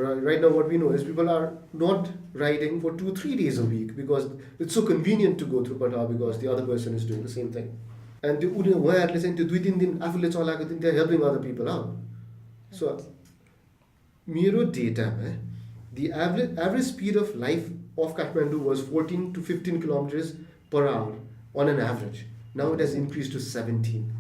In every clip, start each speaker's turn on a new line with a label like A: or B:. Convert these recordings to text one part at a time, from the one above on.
A: Right now, what we know is people are not riding for 2-3 days a week because it's so convenient to go through Pathao because the other person is doing the same thing. And the उहाँहरूले चाहिँ त्यो 2-3 दिन आफूले चलाएको दिन they're helping other people out. So मेरो डेटामा the average speed of life of Kathmandu was 14 to 15 kilometers per hour on an average. Now it has increased to 17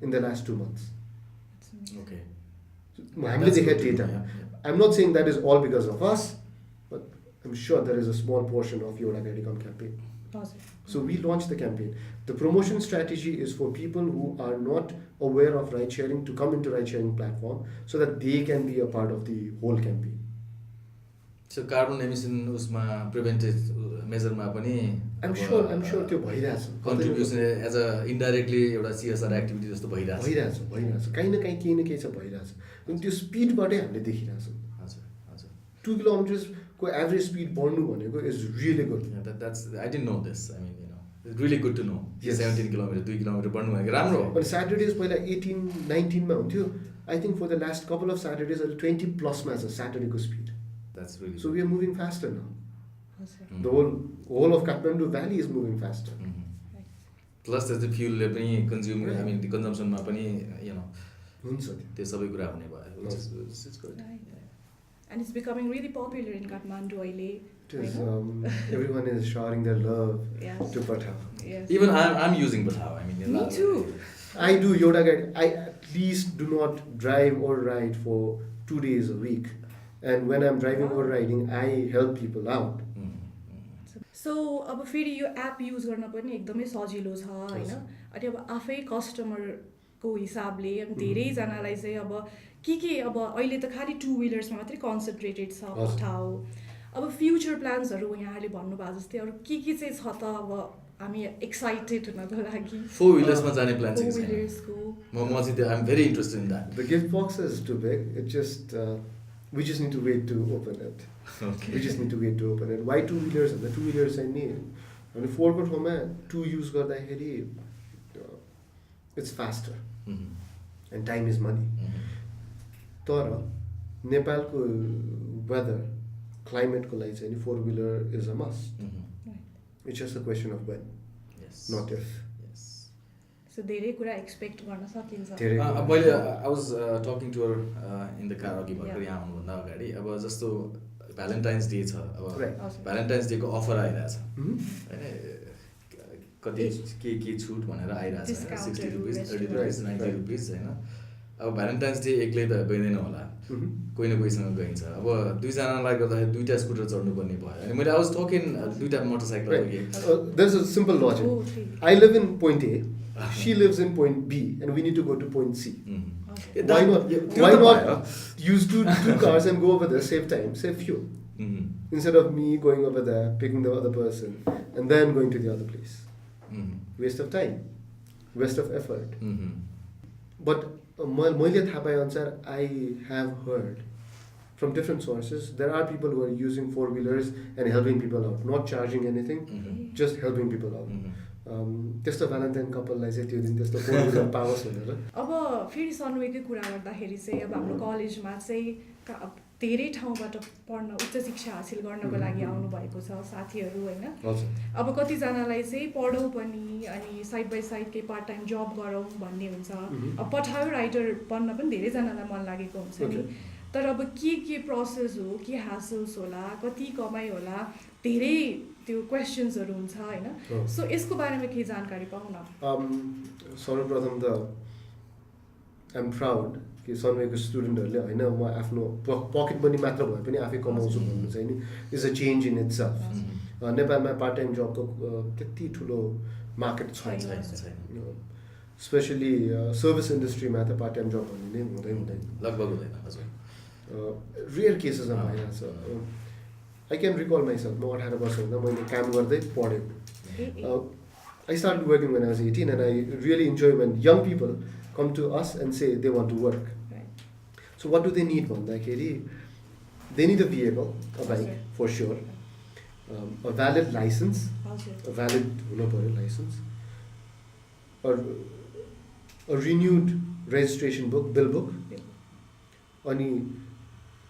A: in the last 2 months.
B: Okay.
A: हामीले देखेको data. I'm not saying that is all because of us, but I'm sure there is a small portion of your Agriticom campaign.
C: Positive.
A: So we launched the campaign. The promotion strategy is for people who are not aware of ride sharing to come into ride sharing platform so that they can be a part of the whole campaign.
B: So carbon emission usma preventive measure ma pani
A: I'm sure त्यो भइरहेछ.
B: contribution as a indirectly एउटा CSR activity जस्तो भइरहेछ.
A: भइरहेछ. कहीं न कहीं केही न केही चाहिँ भइरहेछ. अनि त्यो स्पिडबाटै हामीले देखिरहेछौँ.
B: हजुर
A: 2 kilometers को एभरेज स्पिड बढ्नु भनेको is really good.
B: That's I didn't know this. I mean, it's really good to know.
A: Yes.
B: 17 kilometers 2 kilometers बढ्नु भनेको राम्रो हो.
A: But Saturdays पहिला 18-19 मा हुन्थ्यो. I think for the last couple of Saturdays 20 plus मा छ Saturday को speed.
B: That's really
A: So we are moving faster now.
C: Positive.
A: The whole of Kathmandu Valley is moving faster.
B: Plus there's the fuel पनि consume I mean the consumption मा पनि
A: हुन्छ त्यो.
B: त्यो सबै कुरा हुने भयो which is good.
C: Right. And it's becoming really popular in Kathmandu अहिले.
A: It is, everyone is showering their love
C: Yes.
A: to Pathao.
C: Yes.
B: Even I'm using Pathao. I mean
C: Me too.
A: I do Yoda Guide. I at least do not drive or ride for 2 days a week. And when I'm driving or riding, I help people out.
C: सो अब फेरि यो app use गर्न पनि एकदमै सजिलो छ होइन. अनि अब आफै कस्टमरको हिसाबले अब धेरैजनालाई चाहिँ अब के अब अहिले त खालि 2 व्हिलर्समा मात्रै कन्सन्ट्रेटेड छ पठाओ. अब फ्युचर प्लान्सहरू यहाँले भन्नुभएको जस्तै अरू के चाहिँ छ त अब हामी एक्साइटेड हुनको लागि
B: 4 wheelers मा जाने प्लान चाहिँ
C: 4
B: छैन.
C: व्हिलर्सको
B: म चाहिँ I'm very interested in that.
A: The gift box is too big. It just we just need to wait to open it.
B: Okay.
A: We just need to wait to open it. Why 2 wheelers? The 2 wheelers I need. And 4 को ठाउँमा 2 use गर्दाखेरि it's faster and time is money. तर नेपालको weather climate को लागि चाहिँ 4 wheeler is a must. It's just a question of when,
B: Yes.
A: not if.
B: Yes.
C: सो धेरै कुरा एक्सपेक्ट गर्न सकिन्छ.
B: मैले I was talking to her in the car अघि भर्खर यहाँ आउनुभन्दा अगाडि अब जस्तो भ्यालेन्टाइन्स डे छ अब भ्यालेन्टाइन्स डेको अफर आइरहेछ होइन कति के छुट भनेर आइरहेछ 60 रुपिस 30 रुपिस 90 रुपिस होइन. अब भ्यालेन्टाइन्स डे एक्लै त गइँदैन होला कोही न कोहीसँग गइन्छ. अब दुईजनालाई गर्दाखेरि 2टा स्कुटर चढ्नुपर्ने भयो अनि मैले I was talking 2टा motorcycle.
A: There's a simple logic. I live in point A. She lives in point B, and we need to go to point C. Why not use two cars and go over there, save time, save fuel, instead of me going over there, picking the other person, and then going to the other place. Waste of time, waste of effort. But मैले थाहा पाए अनुसार I have heard from different sources there are people who are using 4 wheelers and helping people out, not charging anything, just helping people out. त्यस्तो Valentine कपललाई चाहिँ त्यो दिन त्यस्तो 4 wheeler पाओस् भनेर.
C: अब फेरि सनवेकै कुरा गर्दाखेरि चाहिँ अब हाम्रो कलेजमा चाहिँ धेरै ठाउँबाट पढ्न उच्च शिक्षा हासिल गर्नको लागि आउनुभएको छ साथीहरू होइन. अब कतिजनालाई चाहिँ पढौँ पनि अनि साइड बाई साइड केही पार्ट टाइम जब गरौँ भन्ने हुन्छ. अब पठायो राइटर बन्न पनि धेरैजनालाई मन लागेको हुन्छ नि. तर अब के प्रोसेस हो, के ह्यासल्स होला, कति कमाइ होला, धेरै त्यो क्वेसन्सहरू हुन्छ होइन. सो यसको बारेमा केही जानकारी पाउँ न.
A: सर्वप्रथम त आइ एम प्राउड कि सनवेको स्टुडेन्टहरूले होइन म आफ्नो पकेट मनी मात्र भए पनि आफै कमाउँछु भन्नु चाहिँ नि is a change in it self. नेपालमा पार्ट टाइम जबको त्यति ठुलो मार्केट छैन. स्पेसली सर्भिस इन्डस्ट्रीमा त पार्ट टाइम जब भन्ने नै हुँदैन
B: लगभग हुँदैन.
A: रेयर केसेसमा भइरहेछ. I can recall myself, म 18 वर्ष हुँदा मैले काम गर्दै पढेको. I started working when I was 18 and I really enjoy when young people come to us and say they want to work. So what do they need भन्दाखेरि they need a vehicle, a bike for sure, a valid license, a valid license, or a renewed registration book, bill book, अनि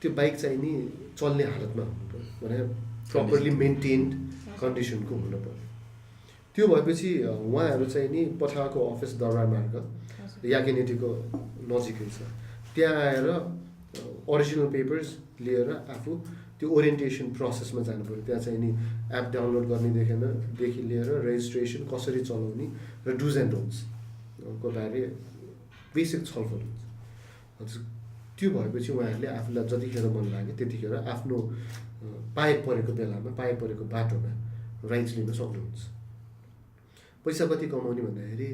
A: त्यो bike चाहिँ नि चल्ने हालतमा हुनु पऱ्यो भने प्रपरली मेन्टेन्ड कन्डिसनको हुनु पऱ्यो। त्यो भएपछि उहाँहरू चाहिँ नि पठाएको अफिस दरबार मार्ग याकेनेटीको नजिकै छ, त्यहाँ आएर ओरिजिनल पेपर्स लिएर आफू त्यो ओरिएन्टेसन प्रोसेसमा जानु पऱ्यो। त्यहाँ चाहिँ नि एप डाउनलोड गर्नेदेखि लिएर रेजिस्ट्रेसन कसरी चलाउने र डुज एन्ड डोन्ट्स को बारे बेसिक छलफल हुन्छ। त्यो भएपछि उहाँहरूले आफूलाई जतिखेर मन लाग्यो त्यतिखेर आफ्नो पाए परेको बेलामा पाए परेको बाटोमा राइट्स लिन सक्नुहुन्छ। पैसा कति कमाउने भन्दाखेरि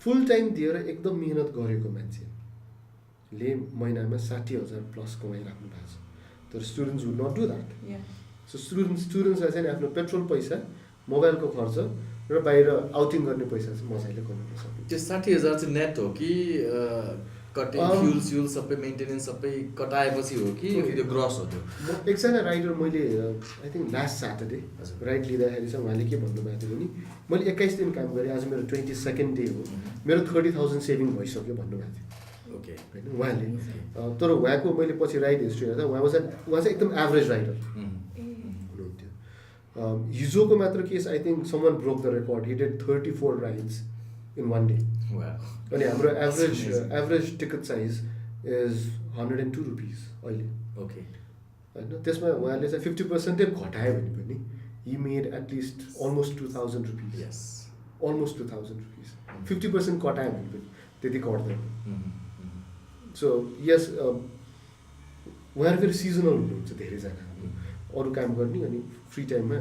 A: फुल टाइम दिएर एकदम मिहिनेत गरेको मान्छेले महिनामा 60,000 प्लस कमाइराख्नु भएको छ, तर students would not do that. So स्टुडेन्ट्सलाई चाहिँ आफ्नो पेट्रोल पैसा, मोबाइलको खर्च र बाहिर आउटिङ गर्ने पैसा चाहिँ मजाले कमाउन सक्छ।
B: त्यो 60,000 चाहिँ नेट हो कि फ्युल सबै मेन्टेनेन्स सबै कटाएपछि हो कि त्यो ग्रस हो? त्यो
A: एकजना राइडर मैले I think last Saturday ride लिँदाखेरि चाहिँ उहाँले के भन्नुभएको थियो भने मैले 21 दिन काम गरेँ, आज मेरो 22nd डे हो, मेरो 30,000 सेभिङ भइसक्यो भन्नुभएको थियो।
B: ओके
A: होइन उहाँले, तर उहाँको मैले पछि राइड हिस्ट्री हेर्दा उहाँ चाहिँ एकदम एभरेज राइडर हुनुहुन्थ्यो। हिजोको मात्र case I think someone broke the record, he did 34 rides in 1 day. अनि हाम्रो average ticket size is 102 rupees अहिले।
B: ओके
A: होइन, त्यसमा उहाँले चाहिँ 50% घटायो भने पनि he made at least almost 2,000 rupees. Almost 2,000 rupees 50% कटायो भने पनि त्यति घट्दैन। सो यस उहाँहरू फेरि सिजनल हुनुहुन्छ धेरैजना, अरू काम गर्ने अनि फ्री टाइममा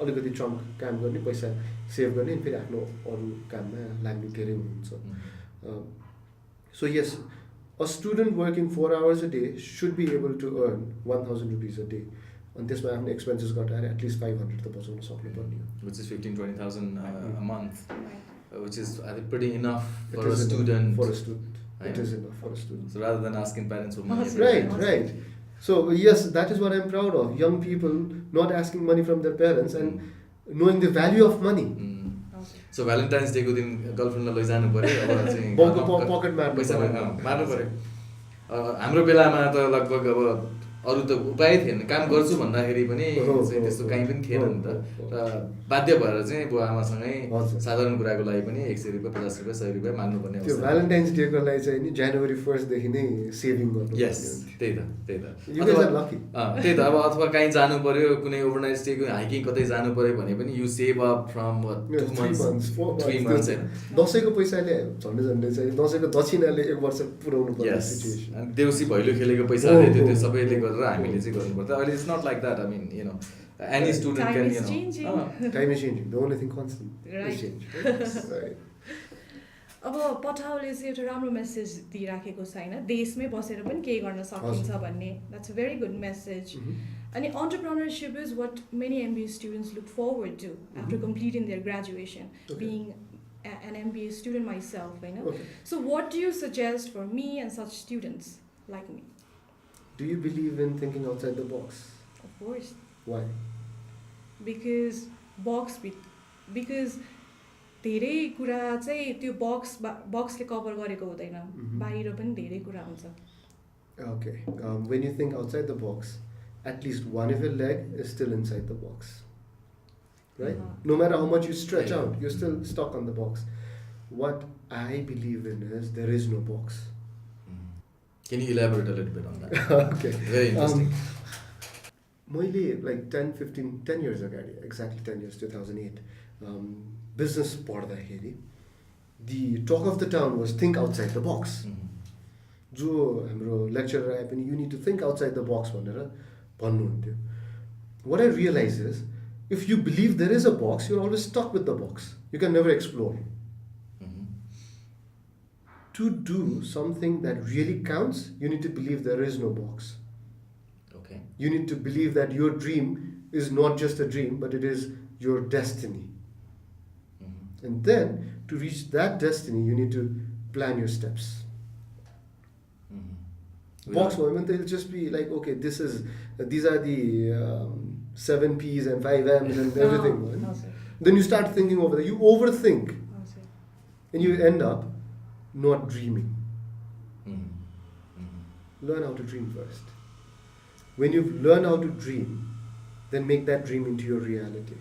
A: अलिकति चङ्क काम गर्ने, पैसा सेभ गर्ने, अनि फेरि आफ्नो अरू काममा लाग्ने धेरै हुनुहुन्छ। So yes, a student working 4 hours a day should be able to earn 1,000 rupees a day, अनि त्यसमा आफ्नो एक्सपेन्सेस घटाएर एटलिस्ट 500 त बचाउन सक्नुपर्ने हो,
B: which is 15,000-20,000 a month, which is I think pretty enough for a student.
A: For a student, it is enough for a student.
B: So rather than asking parents for money.
A: Right. So yes, that is what I'm proud of. Young people not asking money from their parents and knowing the value of money.
B: So Valentine's Day को दिन गर्लफ्रेन्डलाई लैजानु पर्यो, अब चाहिँ
A: pocket
B: पैसा मार्नु पर्यो। हाम्रो बेलामा त लगभग अब अरू त उपाय थिएन, काम गर्छु भन्दाखेरि पनि त्यस्तो कहीँ पनि थिएन नि त, र बाध्य भएर चाहिँ बुवा आमासँगै साधारण कुराको लागि पनि 100 रुपियाँ 50 रुपियाँ 100 रुपियाँ माग्नुपर्ने
A: अवस्था। त्यो भ्यालेन्टाइन्स डेको लागि चाहिँ नि जनवरी 1st देखि नै सेभिङ गर्नु।
B: यस, त्यही त
A: त्यही त
B: अब अथवा कहीँ जानु पर्यो, कुनै ओभरनाइट स्टेको हाइकिङ कतै जानु पर्यो भने पनि यु save up from 2 months 3 months हैन।
A: दसैँको पैसाले झन्डै चाहिँ दसैँको दक्षिणाले 1 वर्ष पुर्याउनु पर्ने सिचुएसन।
B: अनि देउसी भैलो खेलेको पैसाले त्यो सबैले गरेर हामीले चाहिँ गर्नुपर्छ। अहिले इट्स नट लाइक द्याट। आई मिन you know any student can you know
A: time is changing, the only thing constant is change.
C: अब पठाउले चाहिँ एउटा राम्रो मेसेज दिइराखेको छ होइन, देशमै बसेर पनि केही गर्न सकिन्छ भन्ने। That's a very good message. अनि entrepreneurship is what many MBA students look forward to after completing their graduation, being an MBA student myself, you know. So what do you suggest for me and such students like me?
A: Do you believe in thinking outside the box?
C: Of course.
A: Why?
C: Because धेरै कुरा चाहिँ त्यो बक्सले cover गरेको हुँदैन, बाहिर पनि धेरै कुरा हुन्छ।
A: Okay, when you think outside the box, at least one of your leg is still inside the box, right? No matter how much you stretch out, you're still stuck on the box. What I believe in is there is no box.
B: Can you elaborate a little bit on that?
A: Okay,
B: very interesting.
A: मैले like 10 years ago, exactly 10 years, 2008, business पढ्दाखेरि the talk of the town was think outside the box. जो हाम्रो lecturer आए पनि you need to think outside the box भनेर भन्नुहुन्थ्यो। What I realize is if you believe there is a box, you're always stuck with the box. You can never explore. To do something that really counts, you need to believe there is no box.
B: Okay.
A: You need to believe that your dream is not just a dream, but it is your destiny. And then to reach that destiny, you need to plan your steps. Box moment, it'll just be like, okay, these are the 7 P's and 5 M's and everything. Then you start thinking over that. You overthink. And you end up not dreaming. learn how to dream first. When you've learned how to dream, then make that dream into your reality.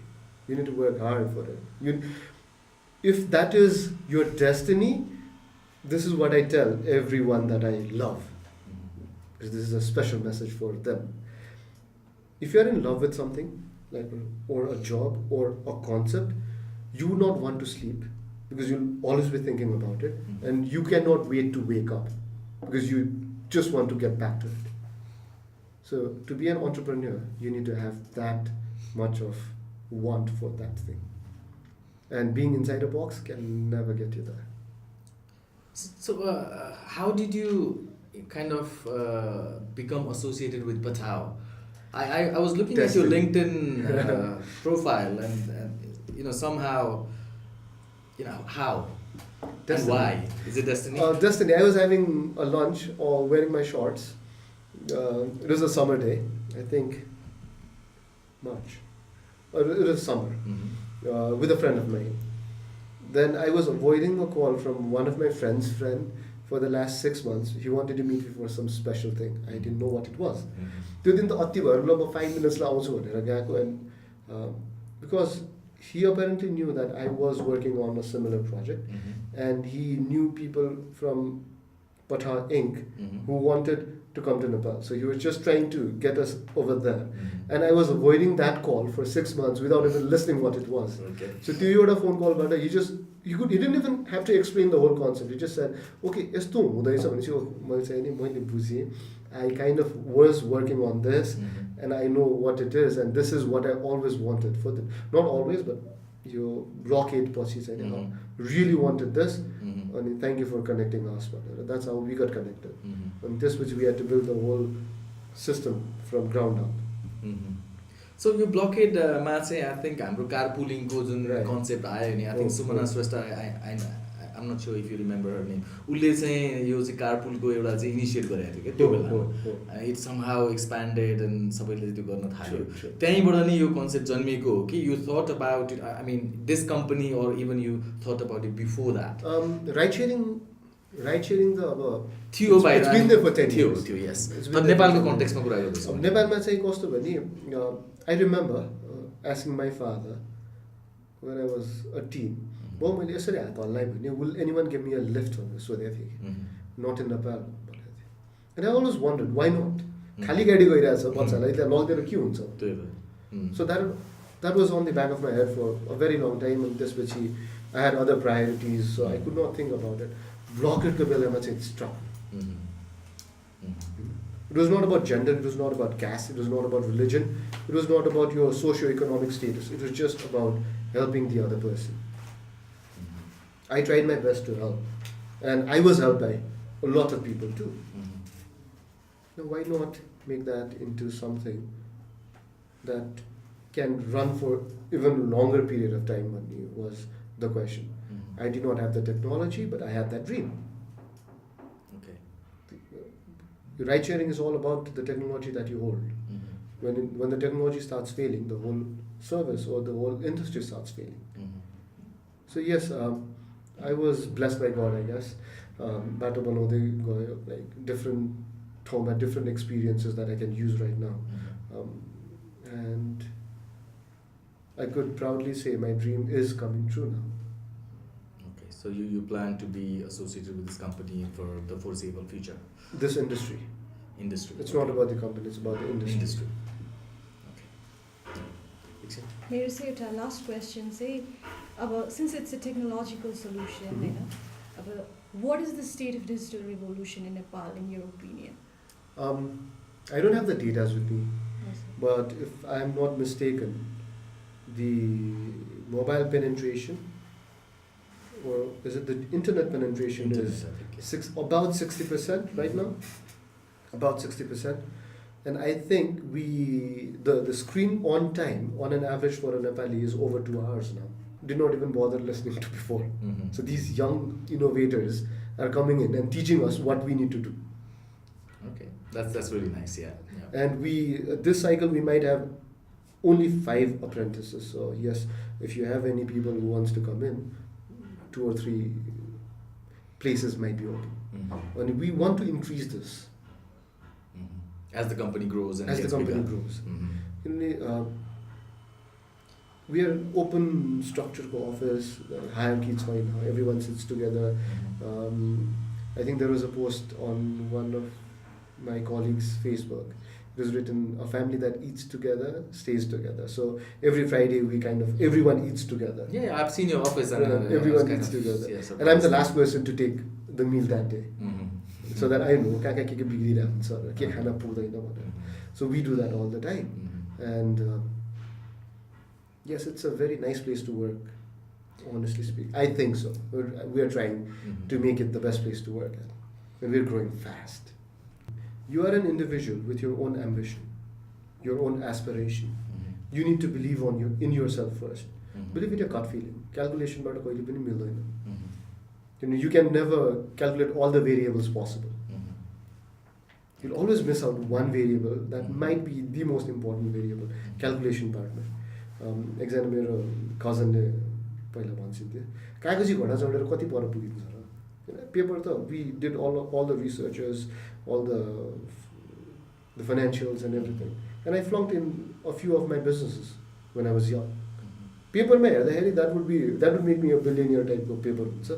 A: You need to work hard for it. If that is your destiny, this is what I tell everyone that I love. Because this is a special message for them. If you're in love with something, or a job or a concept, you would not want to sleep because you'll always be thinking about it, and you cannot wait to wake up because you just want to get back to it. So to be an entrepreneur, you need to have that much of want for that thing. And being inside a box can never get you there.
B: So how did you kind of become associated with Pathao? I was looking at your LinkedIn profile and somehow, how? Destiny. And why? Is it destiny?
A: Destiny. I was having a lunch or wearing my shorts. It was a summer day, I think March. It was summer, with a friend of mine. Then I was avoiding a call from one of my friends' friend for the last 6 months. He wanted to meet me for some special thing. I didn't know what it was. त्यो दिन त अति भयो ल म 5 minutes ला आउँछु भनेर गएको, and because he apparently knew that I was working on a similar project, and he knew people from Pathao Inc. Who wanted to come to Nepal. So he was just trying to get us over there. And I was avoiding that call for 6 months without even listening what it was.
B: Okay.
A: So to you, a phone call, but he didn't even have to explain the whole concept. He just said, okay, I kind of was working on this, and I know what it is, and this is what I always wanted for the, not always, but you blockade पछि चाहिँ really wanted this, and thank you for connecting us. That's how we got connected. And this which we had to build the whole system from ground up.
B: So yo blockade मा चाहिँ I think हाम्रो carpooling को जुन concept आयो नि, I think Sumana Shrestha, I'm not sure if you remember her name. उसले चाहिँ यो चाहिँ carpool को एउटा चाहिँ initiate गरेको थियो के त्यो बेला. It somehow expanded and सबैले त्यो गर्न थाल्यो. त्यहीँबाट नै यो concept जन्मिएको हो कि you thought about it, I mean this company, or even you thought about it before that?
A: Ride sharing the अब
B: थियो बाहिर.
A: It's been there for 10 years.
B: थियो yes. तर नेपालको context मा कुरा गर्दैछौँ.
A: नेपालमा चाहिँ कस्तो भने I remember asking my father when I was a teen, well, मैले यसरी हात हल्लाएँ भने will anyone give me a lift भनेर सोधेको थिएँ कि not in Nepal भनेको थिएँ. And I always wondered why not. खाली गाडी गइरहेछ बच्चालाई त्यहाँ लगिदिएर के हुन्छ. So that was on the back of my head for a very long time, and त्यसपछि I had other priorities, so I could not think about it. Blockade ko बेलामा चाहिँ it struck. It was not about gender, it was not about caste, it was not about religion, it was not about your socio-economic status, it was just about helping the other person. I tried my best to help, and I was helped by a lot of people too. Now why not make that into something that can run for even longer period of time? Money was the question. I did not have the technology, but I had that dream. Ride sharing is all about the technology that you hold. When the technology starts failing, the whole service or the whole industry starts failing. So yes, I was blessed by God, I guess. Bato banaउँदै गयो, like different experiences that I can use right now, and I could proudly say my dream is coming true now.
B: Okay, so you plan to be associated with this company for the foreseeable future?
A: This industry. It's not about the company, it's about the industry.
B: Okay.
C: मेरो चाहिँ एउटा last question चाहिँ अब since it's a technological solution, हैन, अब what is the state of digital revolution in Nepal in your opinion?
A: I don't have the data with me, but if I am not mistaken, the mobile penetration, or is it the internet penetration, is about 60% right now, about 60%, and I think the screen on time on an average for a Nepali is over 2 hours now. Did not even bother listening to before. So these young innovators are coming in and teaching us what we need to do.
B: Okay, that's really nice, yeah.
A: And this cycle we might have only 5 apprentices. So yes, if you have any people who wants to come in, 2 or 3 places might be open. And we want to increase this.
B: As the company grows and
A: as the
B: gets
A: company
B: bigger.
A: grows. We are an open structure office, hierarchy छैन, everyone sits together. I think there was a post on one of my colleagues' Facebook. It was written, a family that eats together stays together. So every Friday everyone eats together.
B: Yeah, I've seen your office and
A: everyone eats together.
B: Yeah,
A: and I'm the last person to take the meal that day. So that I know के बिग्रिरहेको हुन्छ के खाना पुग्दैन भनेर. So we do that all the time. And yes, it's a very nice place to work, honestly speaking. I think so. We are trying to make it the best place to work at. And we're growing fast. You are an individual with your own ambition, your own aspiration. You need to believe in yourself first. Believe in your gut feeling. Calculation बाट कहिले पनि मिल्दैन. You can never calculate all the variables possible. You'll always miss out one variable that might be the most important variable. Calculation partner. एकजना मेरो कजनले पहिला भन्छन्थ्यो कागजी घोडा चढेर कति पर पुगिन्छ र पेपर त we did all the researchers, all the financials and everything, and I flunked in a few of my businesses when I was young. पेपरमा हेर्दाखेरि that would make me a billionaire type of paper हुन्छ.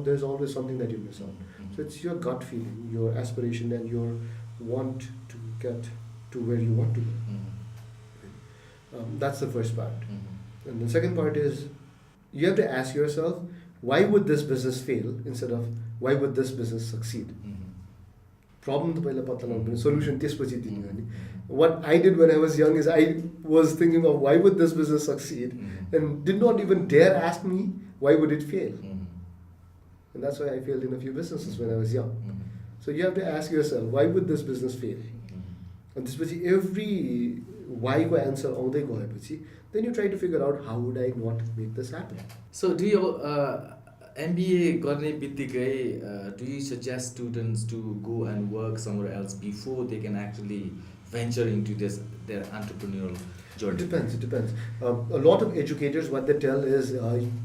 A: There's always something that you miss out. So it's your gut feeling, your aspiration, and your want to get to where you want to go. That's the first part. And the second part is you have to ask yourself, why would this business fail instead of why would this business succeed? Problem त पहिला पत्ता लगाउनु, solution त्यसपछि दिनु नि. What I did when I was young is I was thinking of why would this business succeed and did not even dare ask me why would it fail. And that's why I failed in a few businesses when I was young. So you have to ask yourself, why would this business fail? And त्यसपछि every why को answer आउँदै गएपछि then you try to figure out how would I not make this happen.
B: So do you MBA गर्ने बित्तिकै do you suggest students to go and work somewhere else before they can actually venture into their entrepreneurial journey?
A: It depends. A lot of educators, what they tell is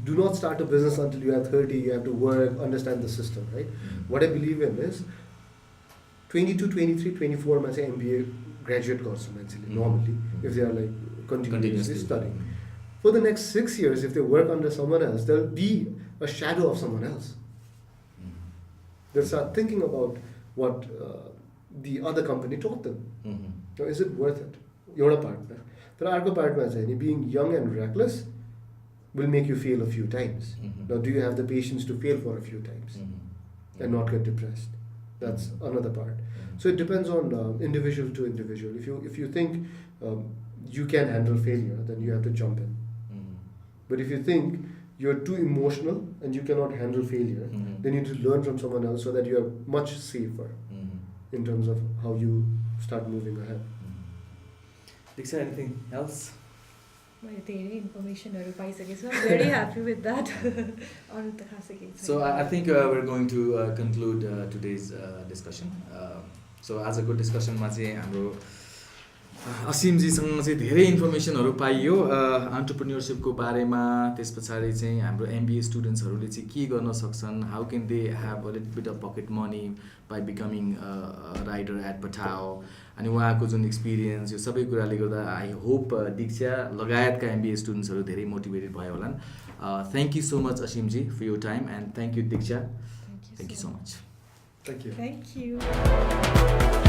A: do not start a business until you are 30, you have to work, understand the system, right? What I believe in is 22, 23, 24 मा चाहिँ MBA graduate गर्छ मान्छेले normally if they are like continuously studying. For the next 6 years, if they work under someone else, they'll be a shadow of someone else. They'll start thinking about what the other company taught them. Now, is it worth it? You're a partner. तर अर्को पार्टमा चाहिँ नि being young and reckless will make you fail a few times. Now, do you have the patience to fail for a few times and not get depressed? That's another part. So it depends on individual to individual. If you think you can handle failure, then you have to jump in. But if you think you're too emotional and you cannot handle failure, then you need to learn from someone else so that you are much safer in terms of how you start moving ahead.
B: Diksha, anything else?
C: मैले धेरै इन्फर्मेसनहरू पाइसकेको छु. Very happy with that. अरू त खासै केही छैन.
B: So I think we're going to conclude today's discussion. So आजको डिस्कसनमा चाहिँ हाम्रो असीमजीसँग चाहिँ धेरै इन्फर्मेसनहरू पाइयो एन्टरप्रेन्योरसिपको बारेमा. त्यस पछाडि चाहिँ हाम्रो MBA स्टुडेन्ट्सहरूले चाहिँ के गर्न सक्छन्, how can they have a little bit of pocket money by becoming rider at Pathao, अनि उहाँको जुन एक्सपिरियन्स, यो सबै कुराले गर्दा आई होप दीक्षा लगायतका MBA स्टुडेन्ट्सहरू धेरै मोटिभेटेड भयो होलान्. Thank you so much असीमजी for your time and thank you Diksha. Thank you so much.
A: Thank you.
C: Thank you.